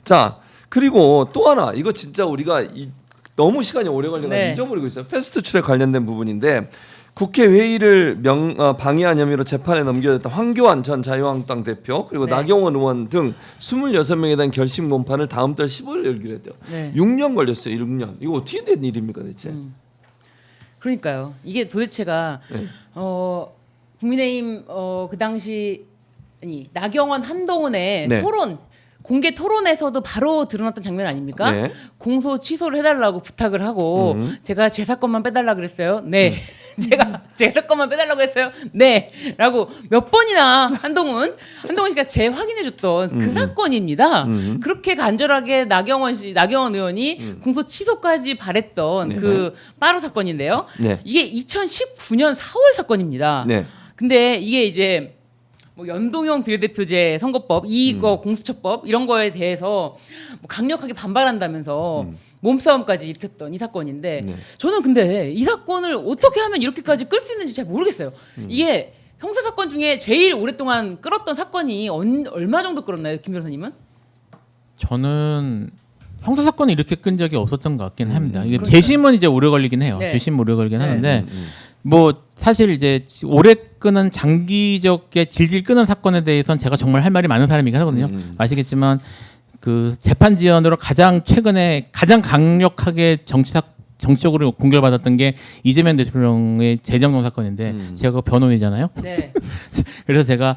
자, 그리고 또 하나 이거 진짜 우리가 너무 시간이 오래 걸려서 네. 잊어버리고 있어요. 패스트 트랙 관련된 부분인데 국회 회의를 방해한 혐의로 재판에 넘겨졌던 황교안 전 자유한국당 대표 그리고 네. 나경원 의원 등 26명에 대한 결심 공판을 다음 달 15일에 열기로 했대요. 네. 6년 걸렸어요. 6년. 이거 어떻게 된 일입니까 대체? 그러니까요. 이게 도대체가 네. 국민의힘 그 당시 나경원 한동훈의 네. 토론 공개 토론에서도 바로 드러났던 장면 아닙니까? 네. 공소 취소를 해달라고 부탁을 하고 제가 제 사건만 빼달라 그랬어요. 네. 제가 제 사건만 빼달라고 했어요. 네. 라고 몇 번이나 한동훈 씨가 재확인해줬던 그 사건입니다. 그렇게 간절하게 나경원 의원이 공소 취소까지 바랬던 네. 그 빠루 사건인데요. 네. 이게 2019년 4월 사건입니다. 네. 근데 이게 이제 뭐 연동형 비례대표제 선거법, 이거 공수처법 이런 거에 대해서 뭐 강력하게 반발한다면서 몸싸움까지 일으켰던 이 사건인데 네. 저는 근데 이 사건을 어떻게 하면 이렇게까지 끌 수 있는지 잘 모르겠어요. 이게 형사 사건 중에 제일 오랫동안 끌었던 사건이 얼마 정도 끌었나요, 김 변호사님은? 저는 형사 사건이 이렇게 끈 적이 없었던 것 같긴 합니다. 이게 재심은 이제 오래 걸리긴 해요. 네. 재심 오래 걸리긴 네. 하는데 뭐 사실 이제 오래 끄는 장기적게 질질 끄는 사건에 대해서는 제가 정말 할 말이 많은 사람이긴 하거든요. 아시겠지만 그 재판 지연으로 가장 최근에 가장 강력하게 정치적으로 공격받았던 게 이재명 대통령의 재정농 사건인데 제가 변호인이잖아요. 네. 그래서 제가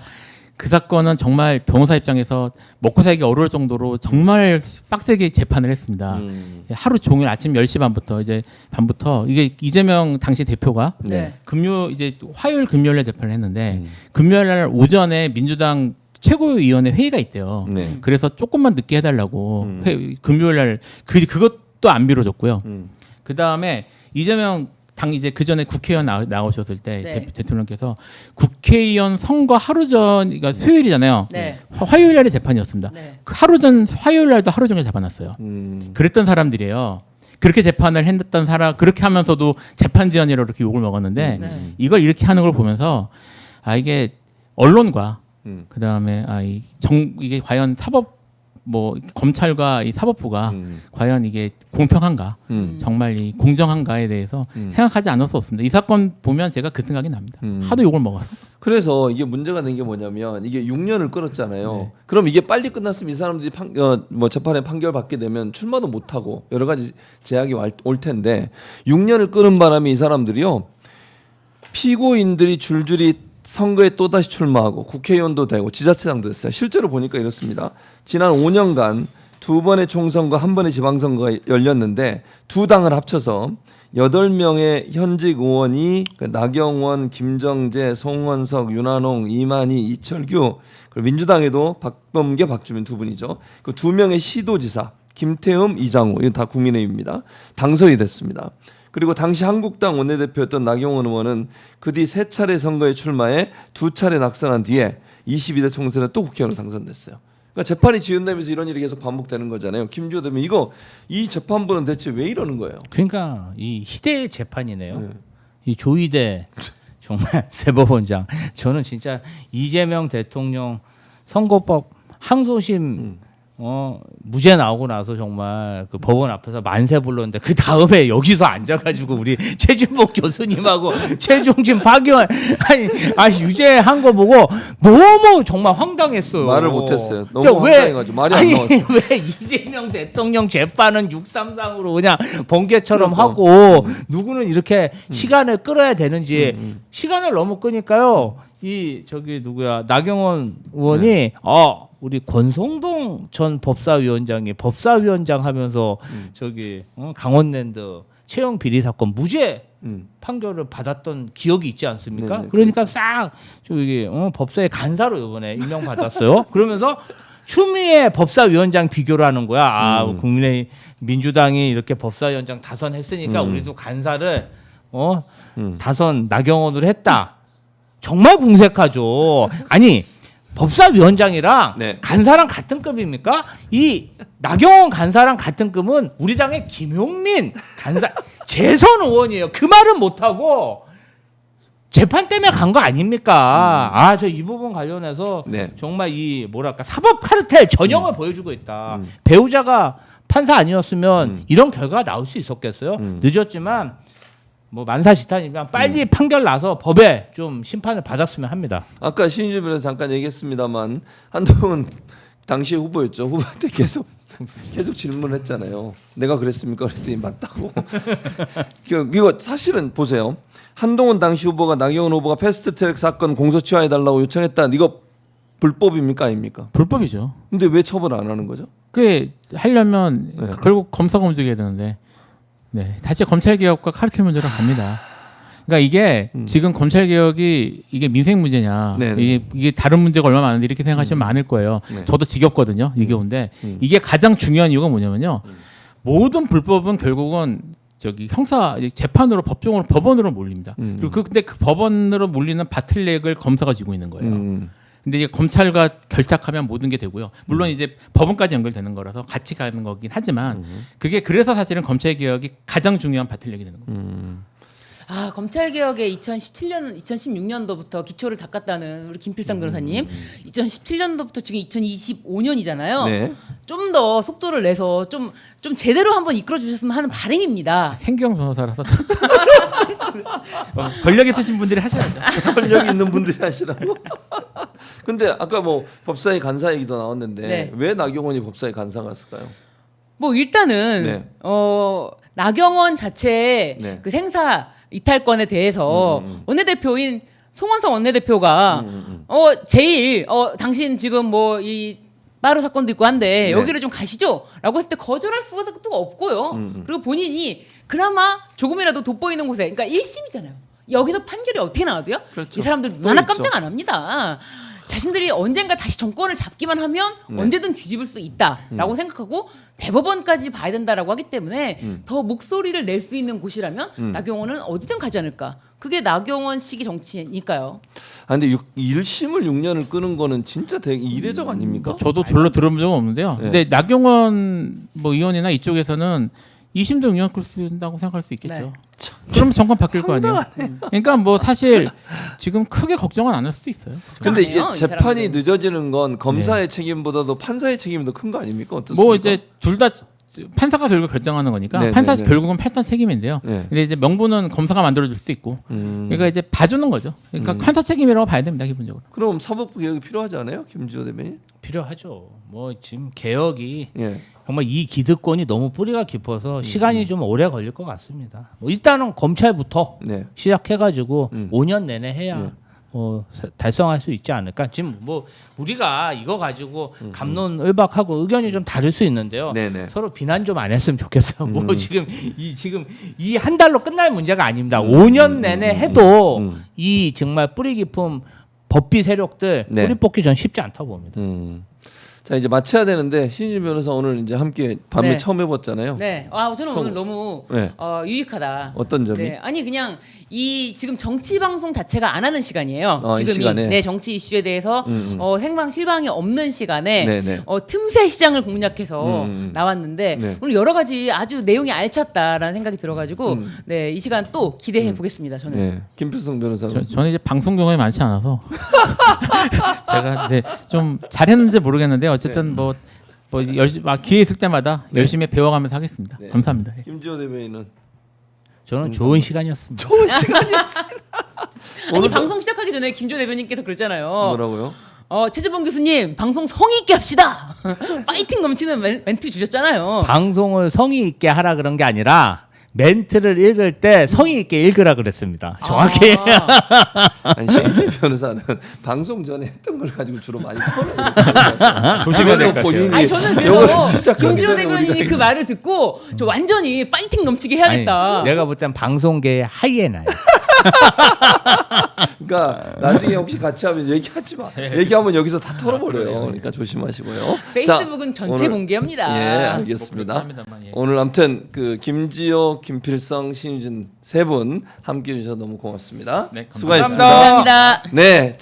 그 사건은 정말 변호사 입장에서 먹고 살기 어려울 정도로 정말 빡세게 재판을 했습니다. 하루 종일 아침 10시 반부터 이게 이재명 당시 대표가 네. 화요일 금요일에 재판을 했는데 금요일 날 오전에 민주당 최고위원회 회의가 있대요. 네. 그래서 조금만 늦게 해달라고 금요일 날 그것도 안 미뤄졌고요. 그 다음에 이재명 이제 그 전에 국회의원 나오셨을 때 네. 대통령께서 국회의원 선거 하루 전, 그러니까 수요일이잖아요. 네. 화요일 날에 재판이었습니다. 네. 그 하루 전 화요일 날도 하루 종일 잡아놨어요. 그랬던 사람들이에요. 그렇게 재판을 했던 사람, 그렇게 하면서도 재판 지연이라고 이렇게 욕을 먹었는데 네. 이걸 이렇게 하는 걸 보면서 이게 언론과 그 다음에 이게 과연 검찰과 이 사법부가 과연 이게 공평한가, 정말 이 공정한가에 대해서 생각하지 않을 수 없습니다. 이 사건 보면 제가 그 생각이 납니다. 하도 욕을 먹어서. 그래서 이게 문제가 된 게 뭐냐면 이게 6년을 끌었잖아요. 네. 그럼 이게 빨리 끝났으면 이 사람들이 재판에 판결 받게 되면 출마도 못 하고 여러 가지 제약이 올 텐데 6년을 끄는 바람에 이 사람들이요 피고인들이 줄줄이 선거에 또다시 출마하고 국회의원도 되고 지자체장도 됐어요. 실제로 보니까 이렇습니다. 지난 5년간 2번의 총선과 1번의 지방선거가 열렸는데 두 당을 합쳐서 8명의 현직 의원이 나경원, 김정재, 송원석, 윤한홍, 이만희, 이철규 그리고 민주당에도 박범계, 박주민 두 분이죠. 그 2명의 시도지사 김태흠, 이장우 이건 다 국민의힘입니다. 당선이 됐습니다. 그리고 당시 한국당 원내대표였던 나경원 의원은 그 뒤 3차례 선거에 출마해 2차례 낙선한 뒤에 22대 총선에 또 국회의원으로 당선됐어요. 그러니까 재판이 지연되면서 이런 일이 계속 반복되는 거잖아요. 김주호 대변인 이 재판부는 대체 왜 이러는 거예요? 그러니까 이 희대의 재판이네요. 이 조희대 정말 대법원장. 저는 진짜 이재명 대통령 선거법 항소심 무죄 나오고 나서 정말 그 법원 앞에서 만세 불렀는데 그 다음에 여기서 앉아가지고 우리 최준복 교수님하고 최종진 파기환 유죄한 거 보고 너무 정말 황당했어요. 말을 못했어요. 너무 황당해가지고 말이 안 나왔어요. 왜 이재명 대통령 재판은 633으로 그냥 번개처럼 그러니까. 하고 누구는 이렇게 시간을 끌어야 되는지 시간을 너무 끄니까요. 나경원 의원이 우리 권성동 전 법사위원장이 법사위원장 하면서 강원랜드 채용 비리 사건 무죄 판결을 받았던 기억이 있지 않습니까? 네네, 그러니까 싹 법사위 간사로 이번에 임명받았어요. 그러면서 추미애 법사위원장 비교를 하는 거야. 국민의 민주당이 이렇게 법사위원장 다선했으니까 우리도 간사를 다선 나경원으로 했다. 정말 궁색하죠. 아니 법사위원장이랑 네. 간사랑 같은 급입니까? 이 나경원 간사랑 같은 급은 우리 당의 김용민 간사 재선 의원이에요. 그 말은 못하고 재판 때문에 간 거 아닙니까? 아, 저 이 부분 관련해서 네. 정말 이 뭐랄까 사법 카르텔 전형을 보여주고 있다. 배우자가 판사 아니었으면 이런 결과가 나올 수 있었겠어요? 늦었지만 뭐 만사시탄이면 빨리 판결 나서 법에 좀 심판을 받았으면 합니다. 아까 신인주 변호사 잠깐 얘기했습니다만 한동훈 당시 후보였죠. 후보한테 계속 질문했잖아요. 내가 그랬습니까? 그랬더니 맞다고. 이거 사실은 보세요. 한동훈 당시 후보가 나경원 후보가 패스트트랙 사건 공소 취하해달라고 요청했다. 이거 불법입니까 아닙니까? 불법이죠. 근데 왜 처벌 안 하는 거죠? 그게 하려면 네. 결국 검사가 움직여야 되는데 네, 다시 검찰 개혁과 카르텔 문제로 갑니다. 그러니까 이게 지금 검찰 개혁이 이게 민생 문제냐, 네네. 이게 다른 문제가 얼마나 많은데 이렇게 생각하시면 많을 거예요. 네. 저도 지겹거든요, 이게 온데 이게 가장 중요한 이유가 뭐냐면요. 모든 불법은 결국은 저기 형사 재판으로 법원으로 몰립니다. 그리고 근데 그 법원으로 몰리는 바틀렉을 검사가 쥐고 있는 거예요. 근데 이제 검찰과 결탁하면 모든 게 되고요. 물론 이제 법원까지 연결되는 거라서 같이 가는 거긴 하지만 그게 그래서 사실은 검찰 개혁이 가장 중요한 바틀렉이 되는 거예요. 아, 검찰 개혁에 2016년도부터 기초를 닦았다는 우리 김필상 변호사님. 2017년도부터 지금 2025년이잖아요. 네. 좀 더 속도를 내서 좀 제대로 한번 이끌어 주셨으면 하는 바람입니다. 생경 변호사라서 권력 있으신 분들이 하셔야죠. 권력 있는 분들이 하시라고. 근데 아까 뭐 법사위 간사 얘기도 나왔는데 네. 왜 나경원이 법사위 간사 갔을까요? 뭐 일단은 네. 나경원 자체의 네. 그 생사 이탈권에 대해서 원내대표인 송원석 원내대표가 제일 당신 지금 뭐 이 빠루 사건도 있고 한데 네. 여기를 좀 가시죠라고 했을 때 거절할 수가 없고요. 그리고 본인이 그나마 조금이라도 돋보이는 곳에, 그러니까 1심이잖아요. 여기서 판결이 어떻게 나와도요? 그렇죠. 이 사람들 또 눈 하나 있죠. 깜짝 안 합니다. 자신들이 언젠가 다시 정권을 잡기만 하면 언제든 뒤집을 수 있다라고 생각하고 대법원까지 봐야 된다라고 하기 때문에 더 목소리를 낼 수 있는 곳이라면 나경원은 어디든 가지 않을까. 그게 나경원식의 정치니까요. 아 근데 1심을 6년을 끄는 거는 진짜 되게 이례적 아닙니까? 저도 별로 들어본 적은 없는데요. 네. 근데 나경원 뭐 의원이나 이쪽에서는 2심도 6년 끌 수 있다고 생각할 수 있겠죠. 네. 그럼 정권 바뀔 거 아니에요. 그러니까 뭐 사실 지금 크게 걱정은 안 할 수도 있어요. 근데 이게 아니에요, 이 재판이 사람들은. 늦어지는 건 검사의 책임보다도 판사의 책임이 더 큰 거 아닙니까? 어떻습니까? 뭐 이제 둘 다 판사가 결국 결정하는 거니까 네, 판사 네, 네. 결국은 판사 책임인데요. 네. 근데 이제 명분은 검사가 만들어줄 수도 있고. 그러니까 이제 봐주는 거죠. 그러니까 판사 책임이라고 봐야 됩니다, 기본적으로. 그럼 사법부 개혁이 필요하지 않아요, 김지호 대변인? 필요하죠. 뭐 지금 개혁이 예. 정말 이 기득권이 너무 뿌리가 깊어서 시간이 좀 오래 걸릴 것 같습니다. 뭐 일단은 검찰부터 네. 시작해가지고 5년 내내 해야 네. 달성할 수 있지 않을까. 지금 뭐 우리가 이거 가지고 갑론을박하고 의견이 좀 다를 수 있는데요. 네네. 서로 비난 좀 안 했으면 좋겠어요. 뭐 지금 이 한 달로 끝날 문제가 아닙니다. 5년 내내 해도 이 정말 뿌리 깊은 법비 세력들 네. 뿌리 뽑기 전 쉽지 않다고 봅니다. 자 이제 마쳐야 되는데 신진 변호사 오늘 이제 함께 밤에 네. 처음 해봤잖아요. 네. 저는 오늘 너무 네. 유익하다. 어떤 점이? 네. 아니 그냥 이 지금 정치 방송 자체가 안 하는 시간이에요. 이 지금이 시간에? 네, 정치 이슈에 대해서 생방 실방이 없는 시간에 네네. 틈새 시장을 공략해서 나왔는데 네. 오늘 여러 가지 아주 내용이 알찼다라는 생각이 들어가지고 네, 이 시간 또 기대해 보겠습니다. 저는. 네. 김필성 변호사. 저는 이제 방송 경험이 많지 않아서 제가 네, 좀 잘했는지 모르겠는데 어쨌든 뭐 열심히 기회 있을 때마다 열심히 배워가면서 하겠습니다. 네. 감사합니다. 김지호 대변인은 저는 좋은 시간이었습니다. 좋은 시간이었습니다. 아니 방송 시작하기 전에 김조 대변인께서 그랬잖아요. 뭐라고요? 최재봉 교수님 방송 성의 있게 합시다. 파이팅 넘치는 멘트 주셨잖아요. 방송을 성의 있게 하라 그런 게 아니라 멘트를 읽을 때 성의 있게 읽으라 그랬습니다. 정확히. 아니 신진 변호사는 방송 전에 했던 걸 가지고 주로 많이 털어요. 조심해야 될것 같아요. 본인이 아니 저는 영어를 그래서 시작하기 김지호 전에 대변인이 우리가 그 말을 듣고 저 완전히 파이팅 넘치게 해야겠다. 아니, 내가 볼 땐 방송계의 하이에나야. 그러니까 나중에 혹시 같이 하면 얘기하지 마. 얘기하면 여기서 다 털어버려요. 그러니까 조심하시고요. 페이스북은 자, 전체 오늘- 공개합니다. 예, 알겠습니다. 뭐 그렇답니다만, 예. 오늘 아무튼 그 김지호, 김필성, 신유진 세 분 함께 해주셔서 너무 고맙습니다. 네, 감사합니다. 수고하셨습니다. 감사합니다. 네.